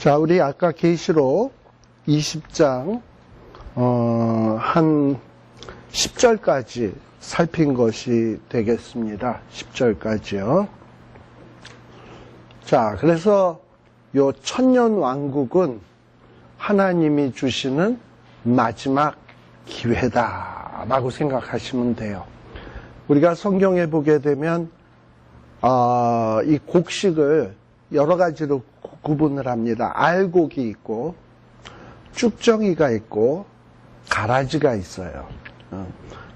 자, 우리 아까 계시록 20장 한 10절까지 살핀 것이 되겠습니다. 10절까지요. 자, 그래서 요 천년 왕국은 하나님이 주시는 마지막 기회다라고 생각하시면 돼요. 우리가 성경에 보게 되면 이 곡식을 여러 가지로 구분을 합니다. 알곡이 있고 쭉정이가 있고 가라지가 있어요.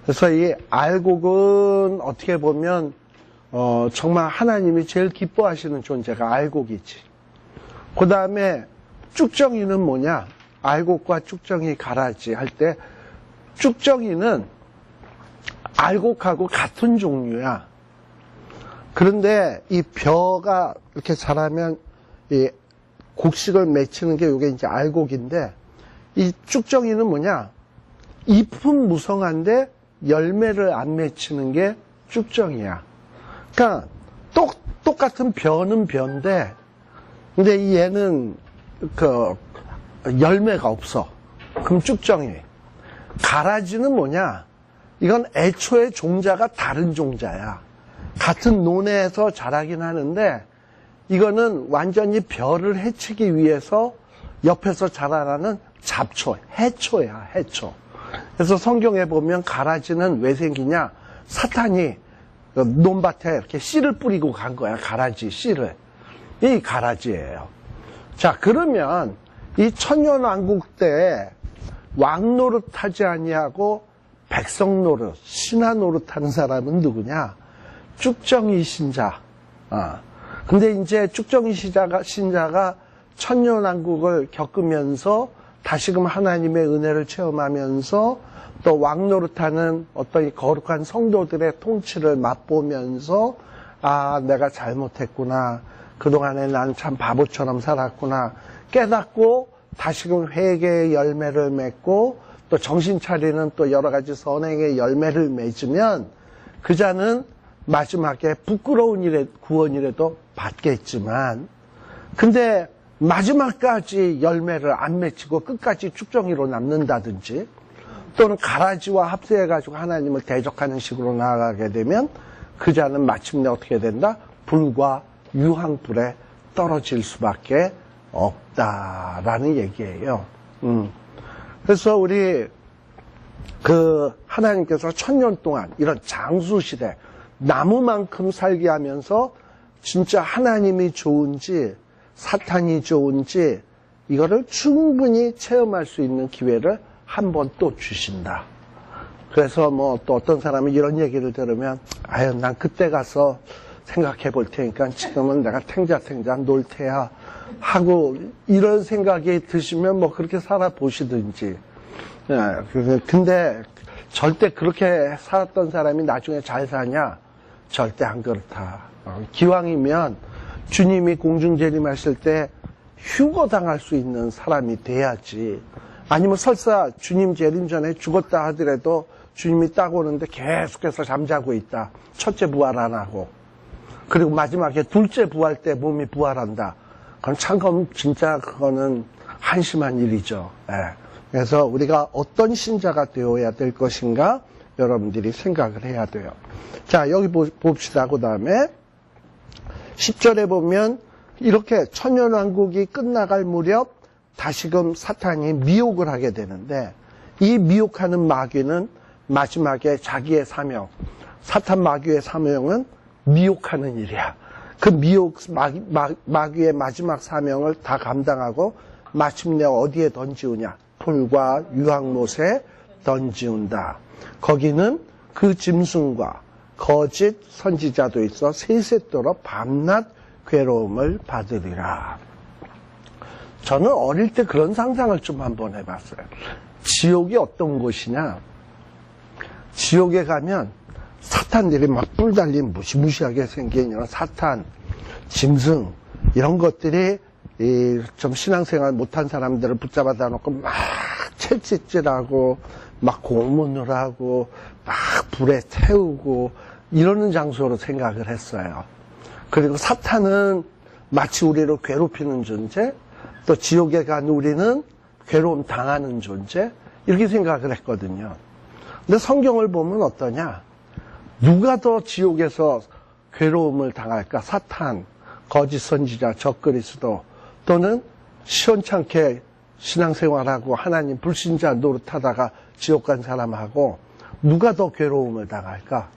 그래서 이 알곡은 어떻게 보면 정말 하나님이 제일 기뻐하시는 존재가 알곡이지. 그 다음에 쭉정이는 뭐냐? 알곡과 쭉정이 가라지 할 때 쭉정이는 알곡하고 같은 종류야. 그런데 이 벼가 이렇게 자라면 이 곡식을 맺히는 게 이게 이제 알곡인데, 이 쭉정이는 뭐냐? 잎은 무성한데 열매를 안 맺히는 게 쭉정이야. 그러니까 똑같은 벼는 벼인데, 근데 얘는 열매가 없어. 그럼 쭉정이. 가라지는 뭐냐? 이건 애초에 종자가 다른 종자야. 같은 논에서 자라긴 하는데, 이거는 완전히 벼를 해치기 위해서 옆에서 자라나는 잡초, 해초야, 해초. 그래서 성경에 보면 가라지는 왜 생기냐? 사탄이 논밭에 이렇게 씨를 뿌리고 간 거야, 가라지 씨를. 이 가라지예요. 자, 그러면 이 천년왕국 때 왕노릇 하지 아니하고 백성 노릇, 신하 노릇 하는 사람은 누구냐? 쭉정이 신자. 근데 이제 쭉정이 신자가 천년왕국을 겪으면서 다시금 하나님의 은혜를 체험하면서 또 왕노릇하는 어떤 이 거룩한 성도들의 통치를 맛보면서 내가 잘못했구나. 그동안에 난 참 바보처럼 살았구나. 깨닫고 다시금 회개의 열매를 맺고 또 정신 차리는 또 여러 가지 선행의 열매를 맺으면 그 자는 마지막에 부끄러운 구원이라도 받겠지만, 근데 마지막까지 열매를 안 맺히고 끝까지 쭉정이로 남는다든지 또는 가라지와 합세해가지고 하나님을 대적하는 식으로 나아가게 되면 그 자는 마침내 어떻게 된다? 불과 유황불에 떨어질 수밖에 없다라는 얘기예요. 그래서 우리 하나님께서 천년 동안 이런 장수시대 나무만큼 살게 하면서 진짜 하나님이 좋은지 사탄이 좋은지 이거를 충분히 체험할 수 있는 기회를 한 번 또 주신다. 그래서 또 어떤 사람이 이런 얘기를 들으면 난 그때 가서 생각해 볼 테니까 지금은 내가 탱자탱자 놀 테야 하고 이런 생각이 드시면 그렇게 살아보시든지. 근데 절대 그렇게 살았던 사람이 나중에 잘 사냐? 절대 안 그렇다. 기왕이면 주님이 공중재림하실 때 휴거당할 수 있는 사람이 돼야지. 아니면 설사 주님 재림 전에 죽었다 하더라도 주님이 딱 오는데 계속해서 잠자고 있다. 첫째 부활 안 하고. 그리고 마지막에 둘째 부활 때 몸이 부활한다. 그건 참 진짜 그거는 한심한 일이죠. 그래서 우리가 어떤 신자가 되어야 될 것인가 여러분들이 생각을 해야 돼요. 자, 여기 봅시다. 그 다음에 10절에 보면 이렇게 천년왕국이 끝나갈 무렵 다시금 사탄이 미혹을 하게 되는데, 이 미혹하는 마귀는 마지막에 자기의 사명, 사탄 마귀의 사명은 미혹하는 일이야. 그 미혹 마귀의 마지막 사명을 다 감당하고 마침내 어디에 던지우냐? 풀과 유황못에 던지운다. 거기는 그 짐승과 거짓 선지자도 있어 세세토록 밤낮 괴로움을 받으리라. 저는 어릴 때 그런 상상을 좀 한번 해봤어요. 지옥이 어떤 곳이냐? 지옥에 가면 사탄들이 막 뿔 달린 무시무시하게 생긴 이런 사탄, 짐승 이런 것들이 좀 신앙생활 못한 사람들을 붙잡아다 놓고 막 채찍질하고 막 고문을 하고 막 불에 태우고 이러는 장소로 생각을 했어요. 그리고 사탄은 마치 우리를 괴롭히는 존재, 또 지옥에 간 우리는 괴로움 당하는 존재, 이렇게 생각을 했거든요. 근데 성경을 보면 어떠냐? 누가 더 지옥에서 괴로움을 당할까? 사탄, 거짓 선지자, 적그리스도, 또는 시원찮게 신앙생활하고 하나님 불신자 노릇하다가 지옥 간 사람하고 누가 더 괴로움을 당할까?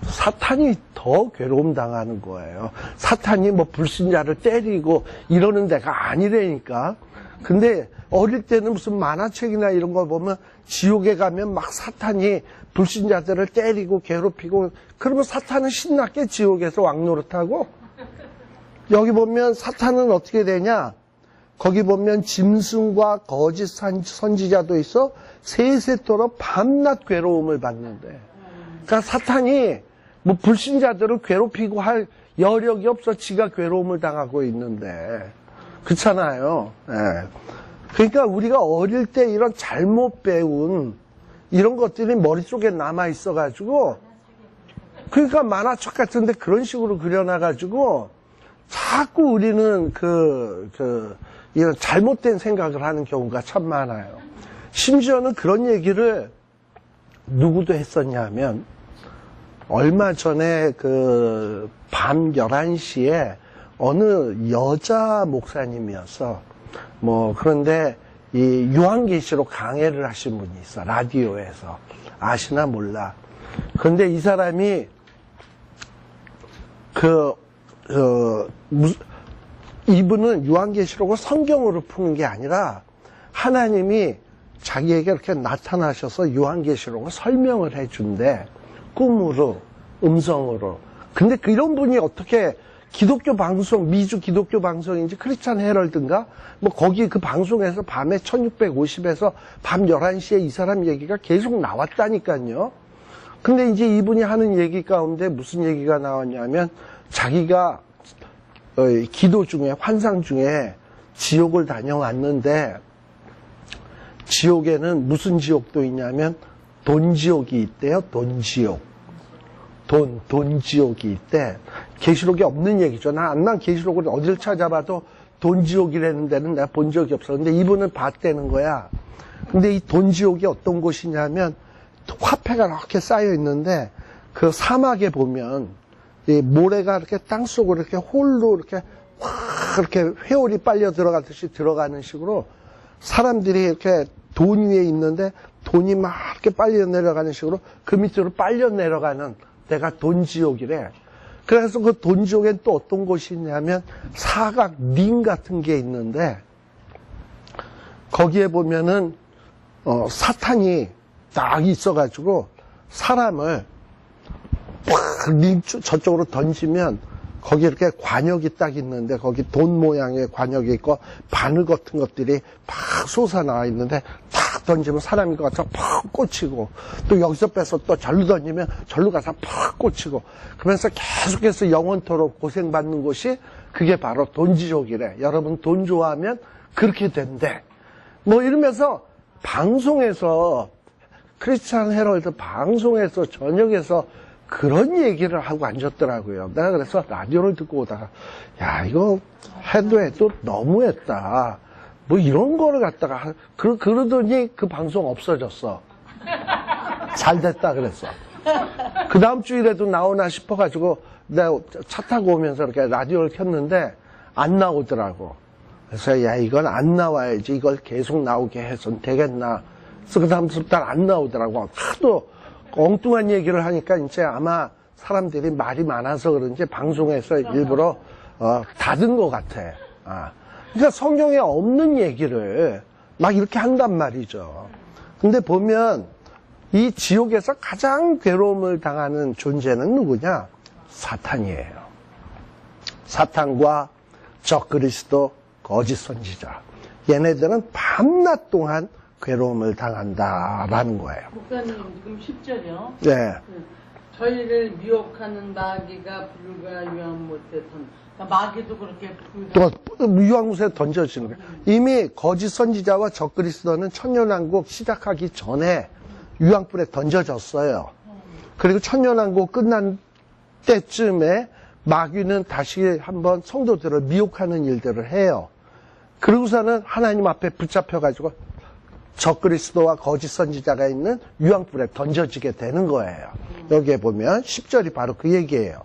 사탄이 더 괴로움 당하는 거예요. 사탄이 뭐 불신자를 때리고 이러는 데가 아니라니까. 근데 어릴 때는 무슨 만화책이나 이런 거 보면 지옥에 가면 막 사탄이 불신자들을 때리고 괴롭히고, 그러면 사탄은 신나게 지옥에서 왕노릇하고, 여기 보면 사탄은 어떻게 되냐? 거기 보면 짐승과 거짓 선지자도 있어 세세토록 밤낮 괴로움을 받는데, 그러니까 사탄이 뭐 불신자들을 괴롭히고 할 여력이 없어 지가 괴로움을 당하고 있는데, 그렇잖아요. 네. 그러니까 우리가 어릴 때 이런 잘못 배운 이런 것들이 머릿속에 남아 있어가지고, 그러니까 만화책 같은데 그런 식으로 그려놔가지고 자꾸 우리는 이런 잘못된 생각을 하는 경우가 참 많아요. 심지어는 그런 얘기를 누구도 했었냐면, 얼마 전에 밤 11시에 어느 여자 목사님이어서, 그런데 이 요한계시록 강해를 하신 분이 있어. 라디오에서. 아시나 몰라. 그런데 이 사람이 이분은 요한계시록을 성경으로 푸는 게 아니라 하나님이 자기에게 이렇게 나타나셔서 요한계시록을 설명을 해준대. 꿈으로, 음성으로. 근데 이런 분이 어떻게 기독교 방송, 미주 기독교 방송인지 크리스찬 헤럴드인가? 거기 그 방송에서 밤에 1650에서 밤 11시에 이 사람 얘기가 계속 나왔다니까요. 근데 이제 이분이 하는 얘기 가운데 무슨 얘기가 나왔냐면, 자기가 기도 중에, 환상 중에 지옥을 다녀왔는데, 지옥에는 무슨 지옥도 있냐면 돈지옥이 있대요. 돈지옥. 돈지옥이 있대. 계시록에 없는 얘기죠. 난 계시록을 어딜 찾아봐도 돈지옥이라는 데는 내가 본 적이 없어. 근데 이분은 봤다는 거야. 근데 이 돈지옥이 어떤 곳이냐면, 화폐가 이렇게 쌓여 있는데, 그 사막에 보면 이 모래가 이렇게 땅속으로 이렇게 홀로 이렇게 확 이렇게 회오리 빨려 들어가듯이 들어가는 식으로 사람들이 이렇게 돈 위에 있는데 돈이 막 이렇게 빨려 내려가는 식으로 그 밑으로 빨려 내려가는 데가 돈지옥이래. 그래서 그 돈지옥엔 또 어떤 곳이 있냐면 사각 링 같은 게 있는데, 거기에 보면은 사탄이 딱 있어가지고 사람을 팍 링 저쪽으로 던지면 거기 이렇게 관역이 딱 있는데, 거기 돈 모양의 관역이 있고 바늘 같은 것들이 팍 솟아나와 있는데, 탁 던지면 사람이 가서 팍 꽂히고, 또 여기서 빼서 또 절로 던지면 절로 가서 팍 꽂히고, 그러면서 계속해서 영원토록 고생받는 곳이 그게 바로 돈지옥이래. 여러분 돈 좋아하면 그렇게 된대. 이러면서 방송에서, 크리스찬 헤럴드 방송에서 저녁에서 그런 얘기를 하고 앉았더라고요. 내가 그래서 라디오를 듣고 오다가, 야, 이거 해도 너무했다. 이런 거를 갖다가, 그러더니 그 방송 없어졌어. 잘 됐다 그랬어. 그 다음 주일에도 나오나 싶어가지고 내가 차 타고 오면서 이렇게 라디오를 켰는데 안 나오더라고. 그래서 야, 이건 안 나와야지. 이걸 계속 나오게 해서는 되겠나. 그래서 그 다음 주부터 안 나오더라고. 하도 엉뚱한 얘기를 하니까 이제 아마 사람들이 말이 많아서 그런지 방송에서 일부러 닫은 것 같아. 그러니까 성경에 없는 얘기를 막 이렇게 한단 말이죠. 근데 보면 이 지옥에서 가장 괴로움을 당하는 존재는 누구냐? 사탄이에요. 사탄과 적그리스도, 거짓 선지자. 얘네들은 밤낮 동안 괴로움을 당한다라는 거예요. 목사님 지금 10절이요. 네. 저희를 미혹하는 마귀가 불가유한 못했던, 마귀도 그렇게 또 유황못에 던져지는 거예요. 이미 거짓 선지자와 적그리스도는 천년왕국 시작하기 전에 유황불에 던져졌어요. 그리고 천년왕국 끝난 때쯤에 마귀는 다시 한번 성도들을 미혹하는 일들을 해요. 그러고서는 하나님 앞에 붙잡혀가지고 적그리스도와 거짓 선지자가 있는 유황불에 던져지게 되는 거예요. 여기에 보면 10절이 바로 그 얘기예요.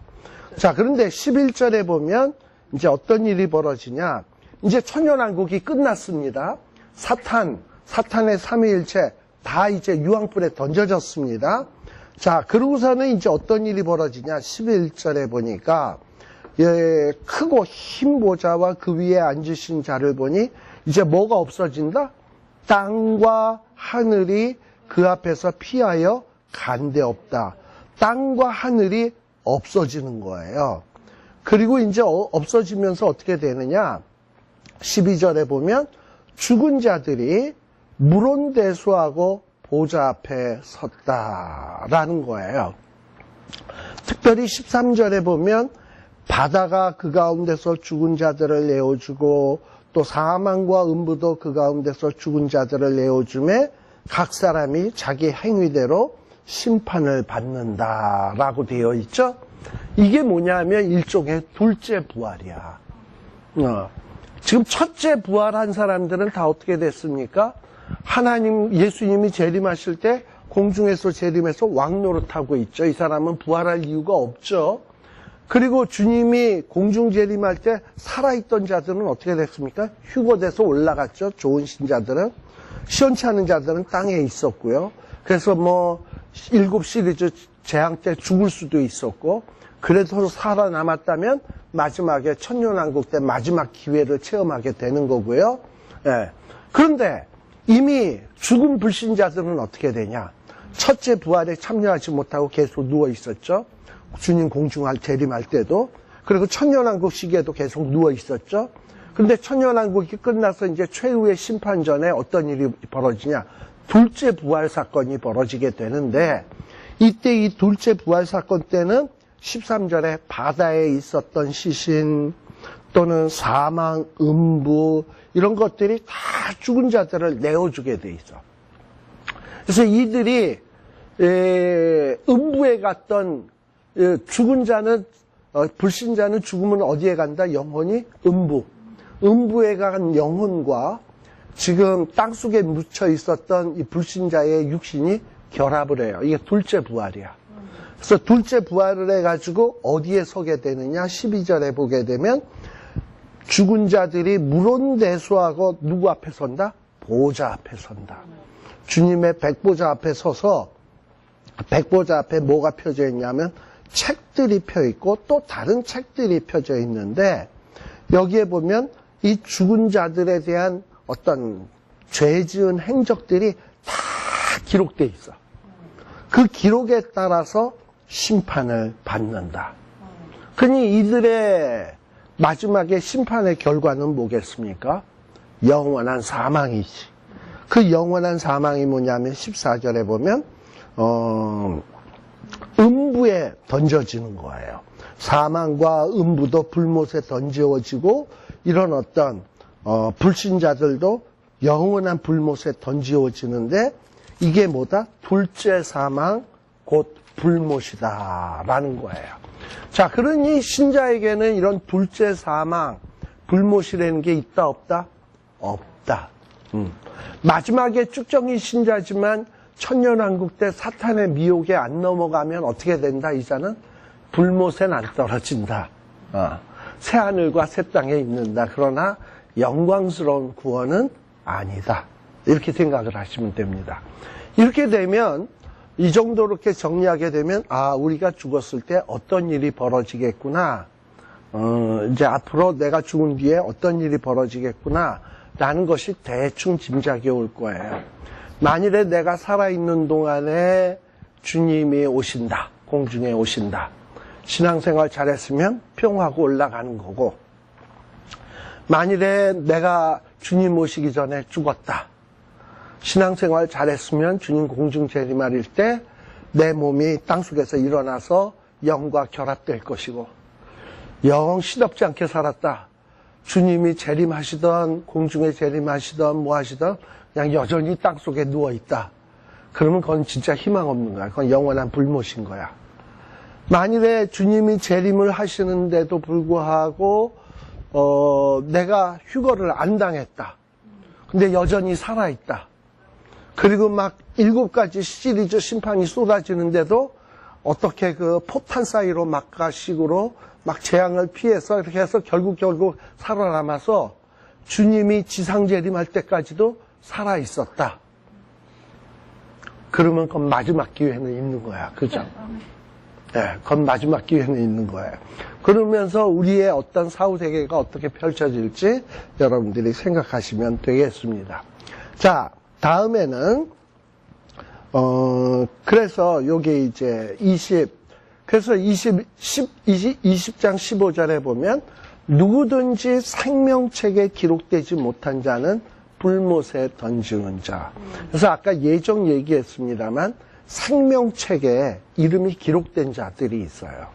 자, 그런데 11절에 보면 이제 어떤 일이 벌어지냐. 이제 천연왕국이 끝났습니다. 사탄의 삼위일체 다 이제 유황불에 던져졌습니다. 자, 그러고서는 이제 어떤 일이 벌어지냐. 11절에 보니까 크고 흰 보좌와 그 위에 앉으신 자를 보니 이제 뭐가 없어진다? 땅과 하늘이 그 앞에서 피하여 간데 없다. 땅과 하늘이 없어지는 거예요. 그리고 이제 없어지면서 어떻게 되느냐? 12절에 보면 죽은 자들이 물온대수하고 보좌 앞에 섰다라는 거예요. 특별히 13절에 보면 바다가 그 가운데서 죽은 자들을 내어주고 또 사망과 음부도 그 가운데서 죽은 자들을 내어주매 각 사람이 자기 행위대로 심판을 받는다라고 되어 있죠. 이게 뭐냐면 일종의 둘째 부활이야. 지금 첫째 부활한 사람들은 다 어떻게 됐습니까? 예수님이 재림하실 때 공중에서 재림해서 왕노릇하고 있죠. 이 사람은 부활할 이유가 없죠. 그리고 주님이 공중 재림할 때 살아있던 자들은 어떻게 됐습니까? 휴거돼서 올라갔죠. 좋은 신자들은. 시원치 않은 자들은 땅에 있었고요. 그래서 7 시리즈 재앙 때 죽을 수도 있었고, 그래도 살아남았다면 마지막에 천년왕국 때 마지막 기회를 체험하게 되는 거고요. 예. 그런데 이미 죽은 불신자들은 어떻게 되냐? 첫째 부활에 참여하지 못하고 계속 누워 있었죠. 주님 공중할 재림할 때도. 그리고 천년왕국 시기에도 계속 누워 있었죠. 근데 천년왕국이 끝나서 이제 최후의 심판 전에 어떤 일이 벌어지냐? 둘째 부활 사건이 벌어지게 되는데, 이때 이 둘째 부활 사건 때는 13절에 바다에 있었던 시신 또는 사망, 음부 이런 것들이 다 죽은 자들을 내어주게 돼 있어. 그래서 이들이 음부에 갔던 죽은 자는 불신자는 죽으면 어디에 간다? 영혼이 음부. 음부에 간 영혼과 지금 땅속에 묻혀 있었던 이 불신자의 육신이 결합을 해요. 이게 둘째 부활이야. 그래서 둘째 부활을 해가지고 어디에 서게 되느냐? 12절에 보게 되면 죽은 자들이 물온대수하고 누구 앞에 선다? 보좌 앞에 선다. 주님의 백보좌 앞에 서서 백보좌 앞에 뭐가 펴져 있냐면 책들이 펴 있고 또 다른 책들이 펴져 있는데, 여기에 보면 이 죽은 자들에 대한 어떤 죄 지은 행적들이 다 기록돼 있어. 그 기록에 따라서 심판을 받는다. 그러니 이들의 마지막에 심판의 결과는 뭐겠습니까? 영원한 사망이지. 그 영원한 사망이 뭐냐면 14절에 보면 음부에 던져지는 거예요. 사망과 음부도 불못에 던지어지고, 이런 어떤 불신자들도 영원한 불못에 던지어지는데, 이게 뭐다? 둘째 사망 곧 불못이다 라는 거예요. 자, 그러니 신자에게는 이런 둘째 사망, 불못이라는 게 있다 없다? 없다. 마지막에 쭉정이 신자지만 천년왕국 때 사탄의 미혹에 안 넘어가면 어떻게 된다? 이자는 불못엔 안 떨어진다. 새하늘과 새 땅에 있는다. 그러나 영광스러운 구원은 아니다. 이렇게 생각을 하시면 됩니다. 이렇게 되면, 이 정도로 이렇게 정리하게 되면, 우리가 죽었을 때 어떤 일이 벌어지겠구나. 이제 앞으로 내가 죽은 뒤에 어떤 일이 벌어지겠구나. 라는 것이 대충 짐작이 올 거예요. 만일에 내가 살아있는 동안에 주님이 오신다. 공중에 오신다. 신앙생활 잘했으면 평하고 올라가는 거고, 만일에 내가 주님 오시기 전에 죽었다. 신앙생활 잘했으면 주님 공중 재림하실 때 내 몸이 땅속에서 일어나서 영과 결합될 것이고, 영 시덥지 않게 살았다. 주님이 재림하시던 공중에 재림하시던 뭐 하시던 그냥 여전히 땅속에 누워있다. 그러면 그건 진짜 희망 없는 거야. 그건 영원한 불못인 거야. 만일에 주님이 재림을 하시는데도 불구하고 내가 휴거를 안 당했다. 근데 여전히 살아있다. 그리고 막 7가지 시리즈 심판이 쏟아지는데도 어떻게 그 포탄 사이로 막가식으로 막 재앙을 피해서 이렇게 해서 결국 살아남아서 주님이 지상 재림할 때까지도 살아있었다. 그러면 그건 마지막 기회는 있는 거야. 그죠? 네, 그건 마지막 기회는 있는 거예요. 그러면서 우리의 어떤 사후세계가 어떻게 펼쳐질지 여러분들이 생각하시면 되겠습니다. 자, 다음에는, 그래서 요게 이제 20장 15절에 보면 누구든지 생명책에 기록되지 못한 자는 불못에 던지는 자. 그래서 아까 예정 얘기했습니다만 생명책에 이름이 기록된 자들이 있어요.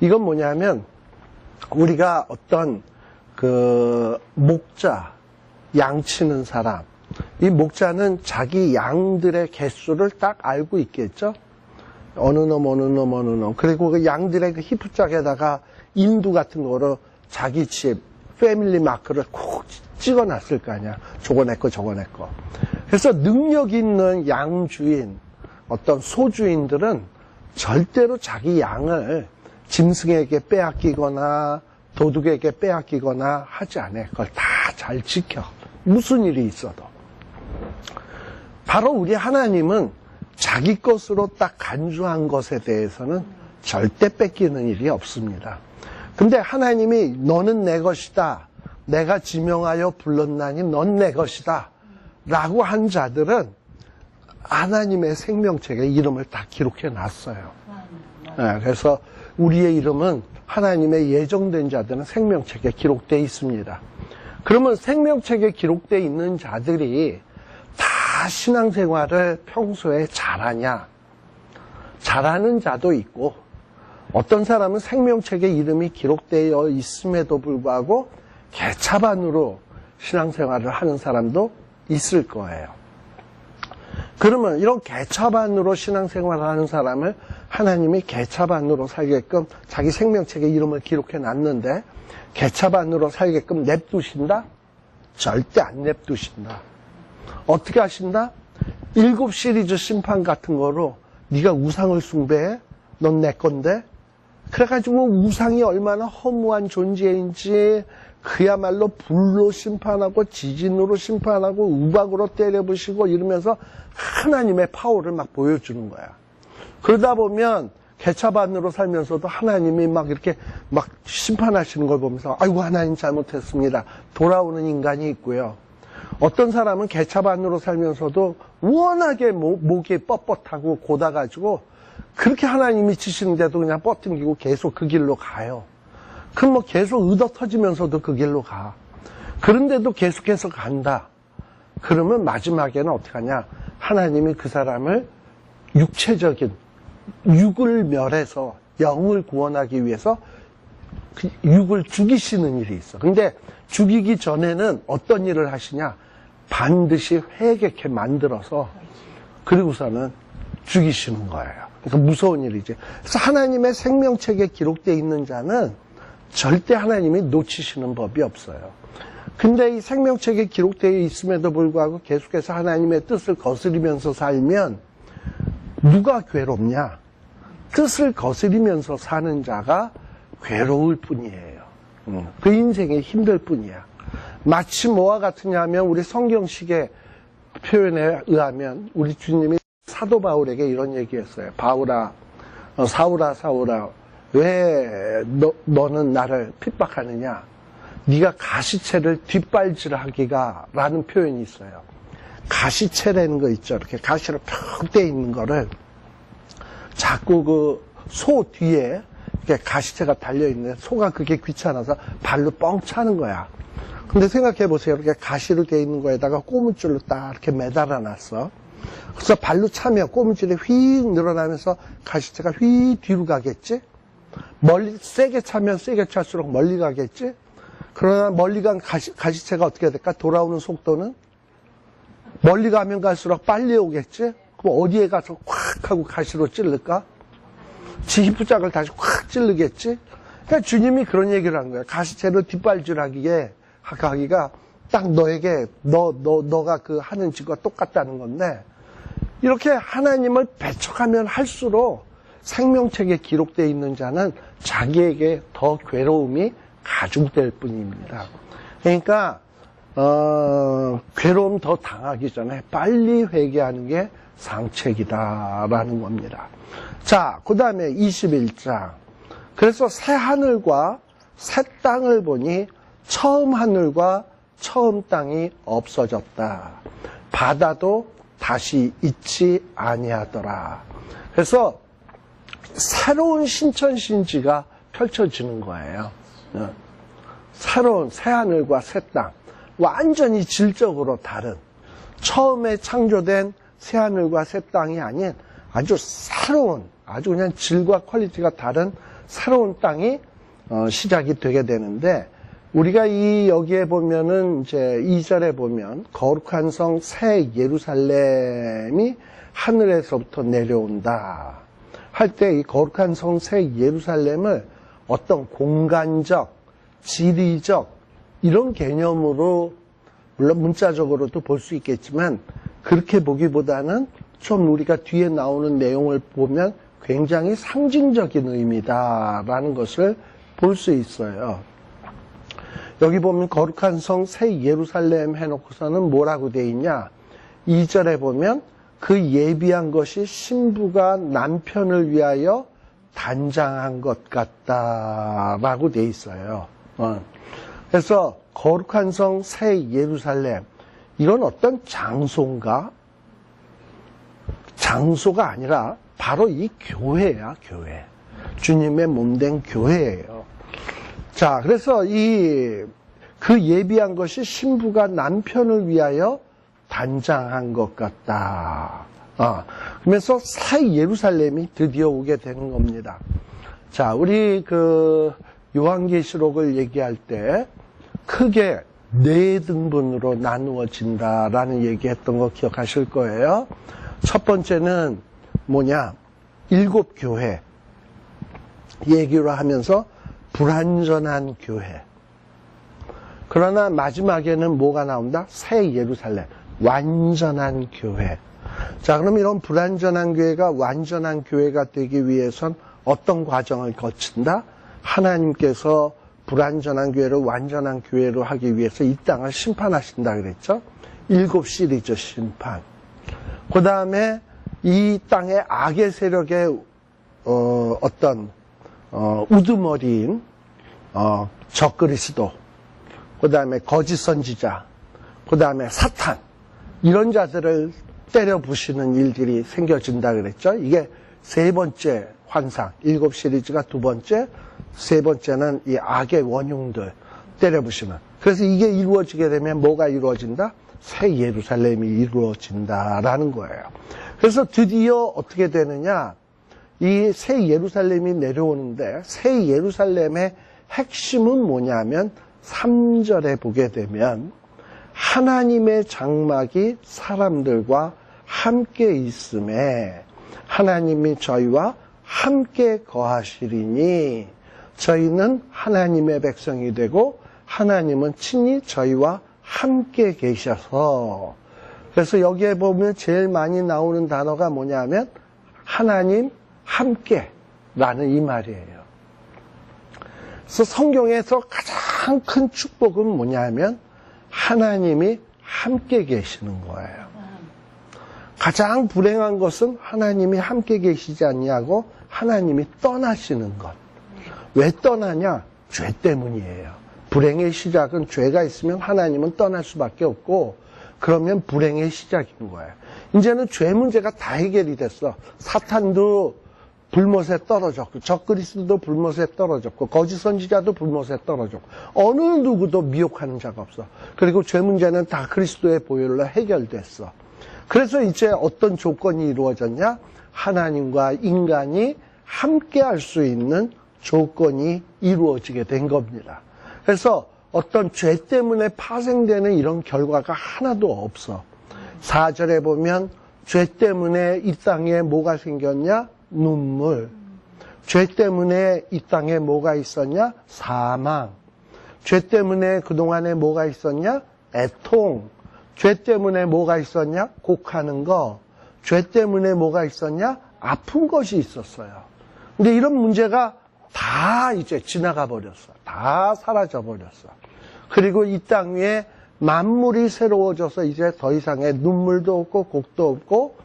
이건 뭐냐면 우리가 어떤 그 목자, 양 치는 사람, 이 목자는 자기 양들의 개수를 딱 알고 있겠죠? 어느 놈. 그리고 그 양들의 그 히프짝에다가 인두 같은 거로 자기 집, 패밀리 마크를 콕 찍어놨을 거 아니야. 저거 내 거. 그래서 능력 있는 양주인, 어떤 소주인들은 절대로 자기 양을 짐승에게 빼앗기거나 도둑에게 빼앗기거나 하지 않아요. 그걸 다 잘 지켜. 무슨 일이 있어도. 바로 우리 하나님은 자기 것으로 딱 간주한 것에 대해서는 절대 뺏기는 일이 없습니다. 근데 하나님이 너는 내 것이다. 내가 지명하여 불렀나니 넌 내 것이다. 라고 한 자들은 하나님의 생명책에 이름을 다 기록해 놨어요. 네, 그래서 우리의 이름은 하나님의 예정된 자들은 생명책에 기록되어 있습니다. 그러면 생명책에 기록되어 있는 자들이 다 신앙생활을 평소에 잘하냐? 잘하는 자도 있고 어떤 사람은 생명책에 이름이 기록되어 있음에도 불구하고 개차반으로 신앙생활을 하는 사람도 있을 거예요. 그러면 이런 개차반으로 신앙생활을 하는 사람을 하나님이 개차반으로 살게끔 자기 생명책에 이름을 기록해 놨는데 개차반으로 살게끔 냅두신다? 절대 안 냅두신다. 어떻게 하신다? 7 시리즈 심판 같은 거로 네가 우상을 숭배해? 넌 내 건데? 그래가지고 우상이 얼마나 허무한 존재인지 그야말로 불로 심판하고 지진으로 심판하고 우박으로 때려부시고 이러면서 하나님의 파워를 막 보여주는 거야. 그러다 보면 개차반으로 살면서도 하나님이 막 이렇게 막 심판하시는 걸 보면서 아이고 하나님 잘못했습니다. 돌아오는 인간이 있고요. 어떤 사람은 개차반으로 살면서도 워낙에 목이 뻣뻣하고 고다가지고 그렇게 하나님이 치시는데도 그냥 뻗팅기고 계속 그 길로 가요. 그럼 뭐 계속 의도 터지면서도 그 길로 가. 그런데도 계속해서 간다. 그러면 마지막에는 어떻게 하냐? 하나님이 그 사람을 육체적인 육을 멸해서 영을 구원하기 위해서 그 육을 죽이시는 일이 있어. 근데 죽이기 전에는 어떤 일을 하시냐? 반드시 회개케 만들어서 그리고서는 죽이시는 거예요. 그러니까 무서운 일이지. 그래서 하나님의 생명책에 기록되어 있는 자는 절대 하나님이 놓치시는 법이 없어요. 근데 이 생명책에 기록되어 있음에도 불구하고 계속해서 하나님의 뜻을 거스리면서 살면 누가 괴롭냐? 뜻을 거스리면서 사는 자가 괴로울 뿐이에요. 그 인생이 힘들 뿐이야. 마치 뭐와 같으냐 하면 우리 성경식의 표현에 의하면 우리 주님이 사도 바울에게 이런 얘기했어요. 바울아, 사울아, 왜 너는 나를 핍박하느냐? 네가 가시채를 뒷발질하기가 라는 표현이 있어요. 가시채라는 거 있죠. 이렇게 가시로 푹 떼어 있는 거를 자꾸 그 소 뒤에 이렇게 가시채가 달려있는데 소가 그게 귀찮아서 발로 뻥 차는 거야. 근데 생각해 보세요. 이렇게 가시로 되어 있는 거에다가 고무줄로 딱 이렇게 매달아 놨어. 그래서 발로 차면 고무줄이 휙 늘어나면서 가시채가 휙 뒤로 가겠지? 멀리 세게 차면 세게 찰수록 멀리 가겠지? 그러나 멀리 간 가시채가 어떻게 될까? 돌아오는 속도는? 멀리 가면 갈수록 빨리 오겠지? 그럼 어디에 가서 콱 하고 가시로 찌를까? 지 히프짝을 다시 확 찌르겠지? 그러니까 주님이 그런 얘기를 한 거야. 가시채로 뒷발질하기가 딱 너에게, 너가 그 하는 짓과 똑같다는 건데, 이렇게 하나님을 배척하면 할수록 생명책에 기록되어 있는 자는 자기에게 더 괴로움이 가중될 뿐입니다. 그러니까 괴로움 더 당하기 전에 빨리 회개하는 게 상책이다라는 겁니다. 자, 그 다음에 21장. 그래서 새 하늘과 새 땅을 보니 처음 하늘과 처음 땅이 없어졌다. 바다도 다시 있지 아니하더라. 그래서 새로운 신천신지가 펼쳐지는 거예요. 새로운 새하늘과 새 땅. 완전히 질적으로 다른, 처음에 창조된 새하늘과 새 땅이 아닌 아주 새로운, 아주 그냥 질과 퀄리티가 다른 새로운 땅이 시작이 되게 되는데, 우리가 여기에 보면은 이제 2절에 보면 거룩한 성 새 예루살렘이 하늘에서부터 내려온다 할 때, 이 거룩한 성 새 예루살렘을 어떤 공간적, 지리적 이런 개념으로, 물론 문자적으로도 볼 수 있겠지만 그렇게 보기보다는 좀 우리가 뒤에 나오는 내용을 보면 굉장히 상징적인 의미다라는 것을 볼 수 있어요. 여기 보면 거룩한 성 새 예루살렘 해놓고서는 뭐라고 돼 있냐? 2절에 보면 그 예비한 것이 신부가 남편을 위하여 단장한 것 같다라고 돼 있어요. 그래서 거룩한 성 새 예루살렘, 이건 어떤 장소인가? 장소가 아니라 바로 이 교회야, 교회. 주님의 몸된 교회예요. 자, 그래서 그 예비한 것이 신부가 남편을 위하여 단장한 것 같다. 그러면서 새 예루살렘이 드디어 오게 되는 겁니다. 자, 우리 요한계시록을 얘기할 때 크게 4등분으로 나누어진다라는 얘기했던 거 기억하실 거예요. 첫 번째는 뭐냐? 7교회 얘기로 하면서 불완전한 교회. 그러나 마지막에는 뭐가 나온다? 새 예루살렘, 완전한 교회. 자, 그럼 이런 불완전한 교회가 완전한 교회가 되기 위해선 어떤 과정을 거친다? 하나님께서 불완전한 교회를 완전한 교회로 하기 위해서 이 땅을 심판하신다 그랬죠? 7시리즈 심판. 그 다음에 이 땅의 악의 세력의 우두머리인 적그리스도, 그 다음에 거짓 선지자, 그 다음에 사탄, 이런 자들을 때려 부시는 일들이 생겨진다 그랬죠? 이게 세 번째 환상, 7시리즈가 두 번째, 세 번째는 이 악의 원흉들 때려 부시는. 그래서 이게 이루어지게 되면 뭐가 이루어진다? 새 예루살렘이 이루어진다라는 거예요. 그래서 드디어 어떻게 되느냐? 이 새 예루살렘이 내려오는데, 새 예루살렘의 핵심은 뭐냐면 3절에 보게 되면 하나님의 장막이 사람들과 함께 있음에 하나님이 저희와 함께 거하시리니 저희는 하나님의 백성이 되고 하나님은 친히 저희와 함께 계셔서. 그래서 여기에 보면 제일 많이 나오는 단어가 뭐냐면 하나님 함께 라는 이 말이에요. 그래서 성경에서 가장 큰 축복은 뭐냐면 하나님이 함께 계시는 거예요. 가장 불행한 것은 하나님이 함께 계시지 않냐고 하나님이 떠나시는 것. 왜 떠나냐? 죄 때문이에요. 불행의 시작은 죄가 있으면 하나님은 떠날 수밖에 없고, 그러면 불행의 시작인 거예요. 이제는 죄 문제가 다 해결이 됐어. 사탄도 불못에 떨어졌고, 적그리스도도 불못에 떨어졌고, 거짓 선지자도 불못에 떨어졌고, 어느 누구도 미혹하는 자가 없어. 그리고 죄 문제는 다 그리스도의 보혈로 해결됐어. 그래서 이제 어떤 조건이 이루어졌냐? 하나님과 인간이 함께 할 수 있는 조건이 이루어지게 된 겁니다. 그래서 어떤 죄 때문에 파생되는 이런 결과가 하나도 없어. 4절에 보면 죄 때문에 이 땅에 뭐가 생겼냐? 눈물. 죄 때문에 이 땅에 뭐가 있었냐? 사망. 죄 때문에 그동안에 뭐가 있었냐? 애통. 죄 때문에 뭐가 있었냐? 곡하는 거. 죄 때문에 뭐가 있었냐? 아픈 것이 있었어요. 근데 이런 문제가 다 이제 지나가 버렸어. 다 사라져 버렸어. 그리고 이 땅 위에 만물이 새로워져서 이제 더 이상의 눈물도 없고 곡도 없고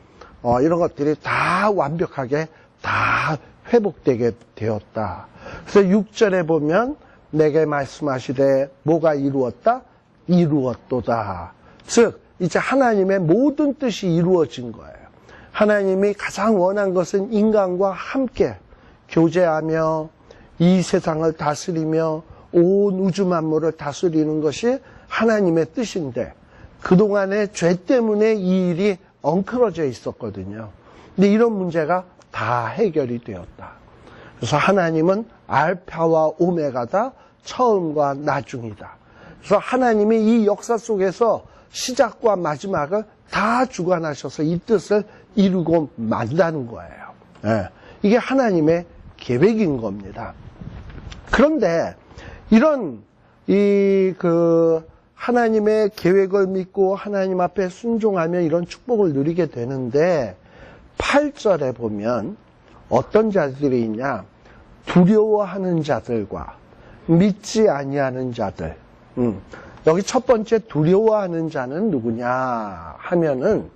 이런 것들이 다 완벽하게 다 회복되게 되었다. 그래서 6절에 보면 내게 말씀하시되 뭐가 이루었다? 이루었도다. 즉 이제 하나님의 모든 뜻이 이루어진 거예요. 하나님이 가장 원한 것은 인간과 함께 교제하며 이 세상을 다스리며 온 우주 만물을 다스리는 것이 하나님의 뜻인데 그동안의 죄 때문에 이 일이 엉클어져 있었거든요. 근데 이런 문제가 다 해결이 되었다. 그래서 하나님은 알파와 오메가다, 처음과 나중이다. 그래서 하나님이 이 역사 속에서 시작과 마지막을 다 주관하셔서 이 뜻을 이루고 만다는 거예요. 예, 이게 하나님의 계획인 겁니다. 그런데 이런 하나님의 계획을 믿고 하나님 앞에 순종하면 이런 축복을 누리게 되는데 8절에 보면 어떤 자들이 있냐? 두려워하는 자들과 믿지 아니하는 자들. 여기 첫 번째 두려워하는 자는 누구냐 하면은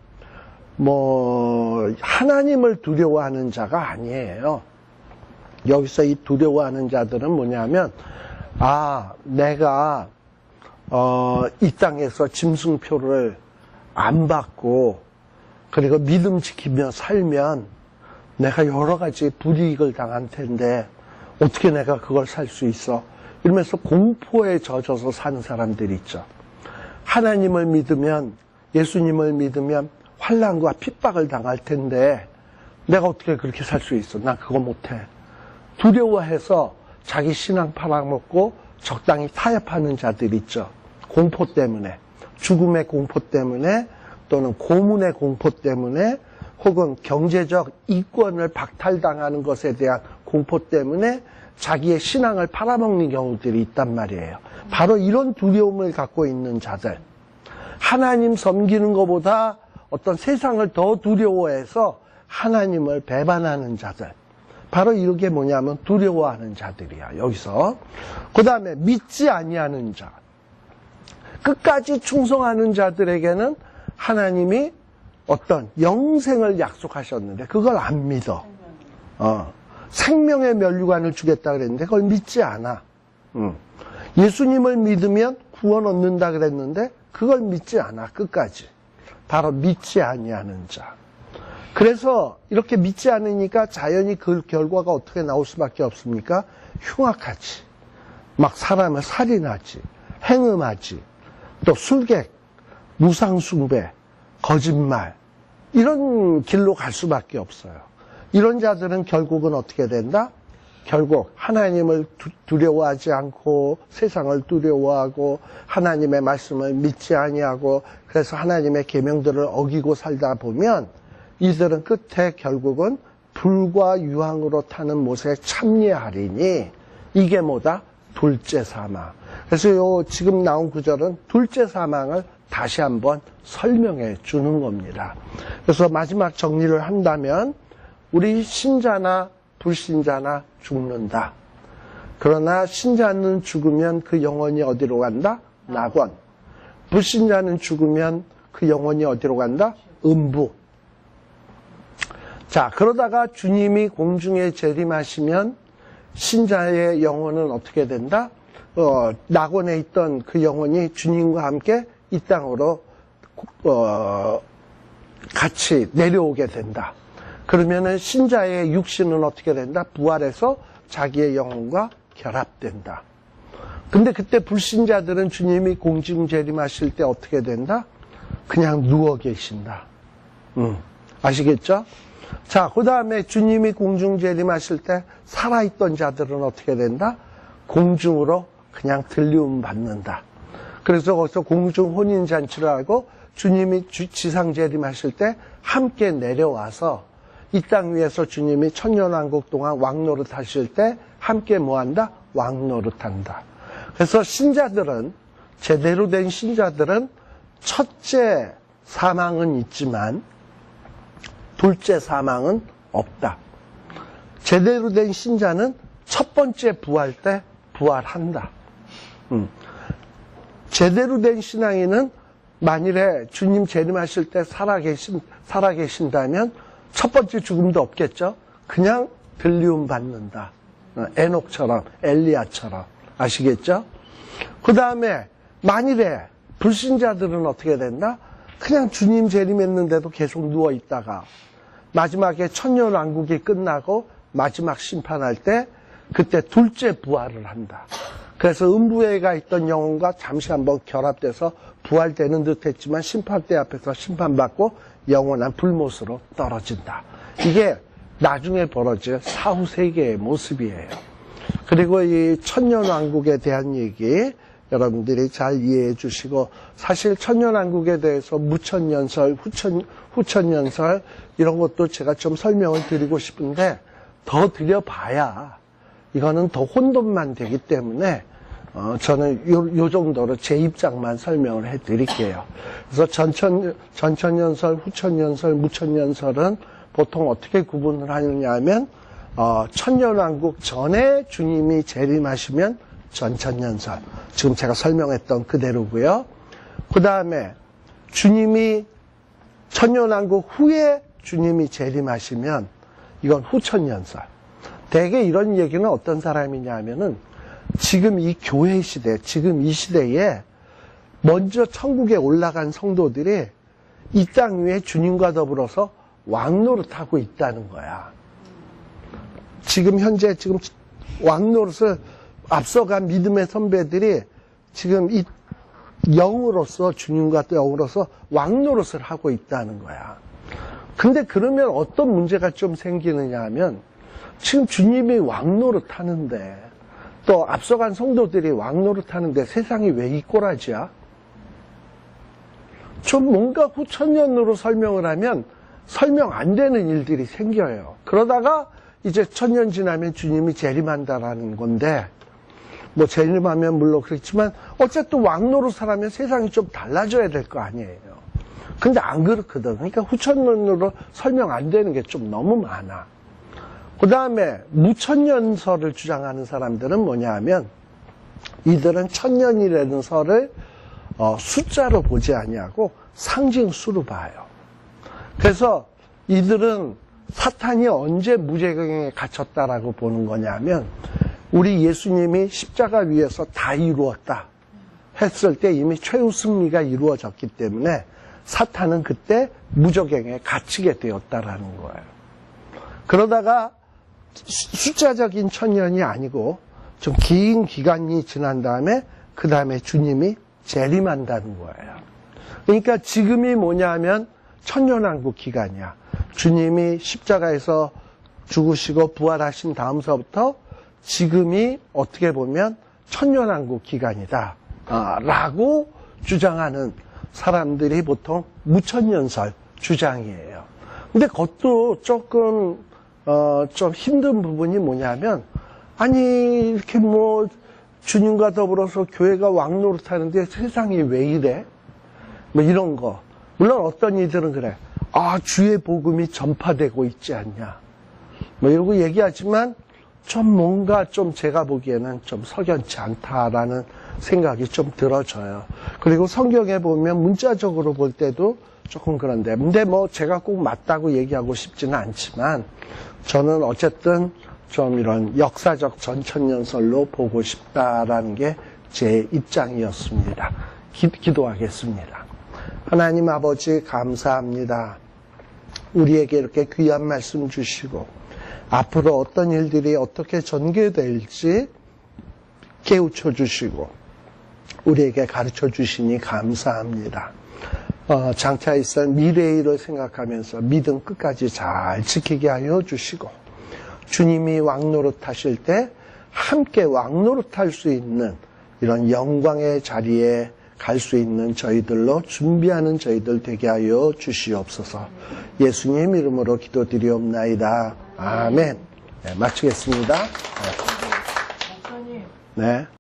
하나님을 두려워하는 자가 아니에요. 여기서 이 두려워하는 자들은 뭐냐면 내가 이 땅에서 짐승표를 안 받고 그리고 믿음 지키며 살면 내가 여러 가지 불이익을 당할 텐데 어떻게 내가 그걸 살 수 있어? 이러면서 공포에 젖어서 사는 사람들이 있죠. 하나님을 믿으면, 예수님을 믿으면 환난과 핍박을 당할 텐데 내가 어떻게 그렇게 살 수 있어? 난 그거 못해. 두려워해서 자기 신앙 팔아먹고 적당히 타협하는 자들 있죠. 공포 때문에, 죽음의 공포 때문에 또는 고문의 공포 때문에 혹은 경제적 이권을 박탈당하는 것에 대한 공포 때문에 자기의 신앙을 팔아먹는 경우들이 있단 말이에요. 바로 이런 두려움을 갖고 있는 자들, 하나님 섬기는 것보다 어떤 세상을 더 두려워해서 하나님을 배반하는 자들, 바로 이게 뭐냐면 두려워하는 자들이야. 여기서 그 다음에 믿지 아니하는 자, 끝까지 충성하는 자들에게는 하나님이 어떤 영생을 약속하셨는데 그걸 안 믿어. 생명의 면류관을 주겠다 그랬는데 그걸 믿지 않아. 예수님을 믿으면 구원 얻는다 그랬는데 그걸 믿지 않아. 끝까지. 바로 믿지 아니하는 자. 그래서 이렇게 믿지 않으니까 자연히 그 결과가 어떻게 나올 수밖에 없습니까? 흉악하지. 막 사람을 살인하지. 행음하지. 또 술객, 무상숭배, 거짓말 이런 길로 갈 수밖에 없어요. 이런 자들은 결국은 어떻게 된다? 결국 하나님을 두려워하지 않고 세상을 두려워하고 하나님의 말씀을 믿지 아니하고 그래서 하나님의 계명들을 어기고 살다 보면 이들은 끝에 결국은 불과 유황으로 타는 못에 참여하리니 이게 뭐다? 둘째 사망. 그래서 지금 나온 구절은 둘째 사망을 다시 한번 설명해 주는 겁니다. 그래서 마지막 정리를 한다면 우리 신자나 불신자나 죽는다. 그러나 신자는 죽으면 그 영혼이 어디로 간다? 낙원. 불신자는 죽으면 그 영혼이 어디로 간다? 음부. 자, 그러다가 주님이 공중에 재림하시면 신자의 영혼은 어떻게 된다? 낙원에 있던 그 영혼이 주님과 함께 이 땅으로 같이 내려오게 된다. 그러면은 신자의 육신은 어떻게 된다? 부활해서 자기의 영혼과 결합된다. 근데 그때 불신자들은 주님이 공중 재림하실 때 어떻게 된다? 그냥 누워 계신다. 아시겠죠? 자, 그 다음에 주님이 공중 재림하실 때 살아있던 자들은 어떻게 된다? 공중으로 그냥 들리움 받는다. 그래서 거기서 공중 혼인잔치를 하고 주님이 지상 재림하실 때 함께 내려와서 이 땅 위에서 주님이 천년왕국 동안 왕노릇 하실 때 함께 뭐한다? 왕노릇한다. 그래서 신자들은, 제대로 된 신자들은 첫째 사망은 있지만 둘째 사망은 없다. 제대로 된 신자는 첫 번째 부활 때 부활한다. 제대로 된 신앙인은 만일에 주님 재림하실 때 살아계신다면 첫 번째 죽음도 없겠죠. 그냥 들리움 받는다. 에녹처럼, 엘리야처럼. 아시겠죠? 그 다음에 만일에 불신자들은 어떻게 된다? 그냥 주님 재림했는데도 계속 누워있다가 마지막에 천년왕국이 끝나고 마지막 심판할 때 그때 둘째 부활을 한다. 그래서 음부에 가 있던 영혼과 잠시 한번 결합돼서 부활되는 듯 했지만 심판대 앞에서 심판받고 영원한 불못으로 떨어진다. 이게 나중에 벌어질 사후세계의 모습이에요. 그리고 이 천년왕국에 대한 얘기 여러분들이 잘 이해해 주시고, 사실 천년왕국에 대해서 무천년설, 후천년설 이런 것도 제가 좀 설명을 드리고 싶은데 더 드려봐야 이거는 더 혼돈만 되기 때문에 저는 요 정도로 제 입장만 설명을 해드릴게요. 그래서 전천년설, 후천년설, 무천년설은 보통 어떻게 구분을 하느냐 하면 천년왕국 전에 주님이 재림하시면 전천년설, 지금 제가 설명했던 그대로고요. 그 다음에 주님이 천년왕국 후에 주님이 재림하시면 이건 후천년설. 대개 이런 얘기는 어떤 사람이냐 하면은 지금 이 교회 시대, 지금 이 시대에 먼저 천국에 올라간 성도들이 이 땅 위에 주님과 더불어서 왕노릇하고 있다는 거야. 지금 현재 왕노릇을 앞서간 믿음의 선배들이 지금 이 영으로서, 주님과 영으로서 왕노릇을 하고 있다는 거야. 근데 그러면 어떤 문제가 좀 생기느냐 하면 지금 주님이 왕노릇 하는데 또 앞서간 성도들이 왕노릇 하는데 세상이 왜 이 꼬라지야? 좀 뭔가 후천년으로 설명을 하면 설명 안 되는 일들이 생겨요. 그러다가 이제 천년 지나면 주님이 재림한다라는 건데, 뭐 재림하면 물론 그렇지만 어쨌든 왕노릇을 하면 세상이 좀 달라져야 될 거 아니에요. 근데 안 그렇거든. 그러니까 후천년으로 설명 안 되는 게 좀 너무 많아. 그 다음에 무천년설을 주장하는 사람들은 뭐냐 하면 이들은 천년이라는 설을 숫자로 보지 아니하고 상징수로 봐요. 그래서 이들은 사탄이 언제 무제경에 갇혔다라고 보는 거냐면 우리 예수님이 십자가 위에서 다 이루었다 했을 때 이미 최후 승리가 이루어졌기 때문에 사탄은 그때 무적경에 갇히게 되었다라는 거예요. 그러다가 숫자적인 천년이 아니고 좀 긴 기간이 지난 다음에 그 다음에 주님이 재림한다는 거예요. 그러니까 지금이 뭐냐면 천년왕국 기간이야. 주님이 십자가에서 죽으시고 부활하신 다음서부터 지금이 어떻게 보면 천년왕국 기간이다 라고 주장하는 사람들이 보통 무천년설 주장이에요. 근데 그것도 조금 좀 힘든 부분이 뭐냐면, 아니 이렇게 뭐 주님과 더불어서 교회가 왕노릇하는데 세상이 왜 이래? 뭐 이런 거. 물론 어떤 이들은 그래. 주의 복음이 전파되고 있지 않냐. 뭐 이러고 얘기하지만 좀 뭔가 좀 제가 보기에는 좀 석연치 않다라는 생각이 좀 들어져요. 그리고 성경에 보면 문자적으로 볼 때도 조금 그런데. 근데 뭐 제가 꼭 맞다고 얘기하고 싶지는 않지만 저는 어쨌든 좀 이런 역사적 전천년설로 보고 싶다라는 게 제 입장이었습니다. 기도하겠습니다. 하나님 아버지 감사합니다. 우리에게 이렇게 귀한 말씀 주시고 앞으로 어떤 일들이 어떻게 전개될지 깨우쳐 주시고 우리에게 가르쳐 주시니 감사합니다. 장차 있을 미래의 일을 생각하면서 믿음 끝까지 잘 지키게 하여 주시고 주님이 왕노릇 하실 때 함께 왕노릇 할 수 있는 이런 영광의 자리에 갈 수 있는 저희들로 준비하는 저희들 되게 하여 주시옵소서. 예수님 이름으로 기도드리옵나이다. 아멘. 네, 마치겠습니다. 목사님. 네.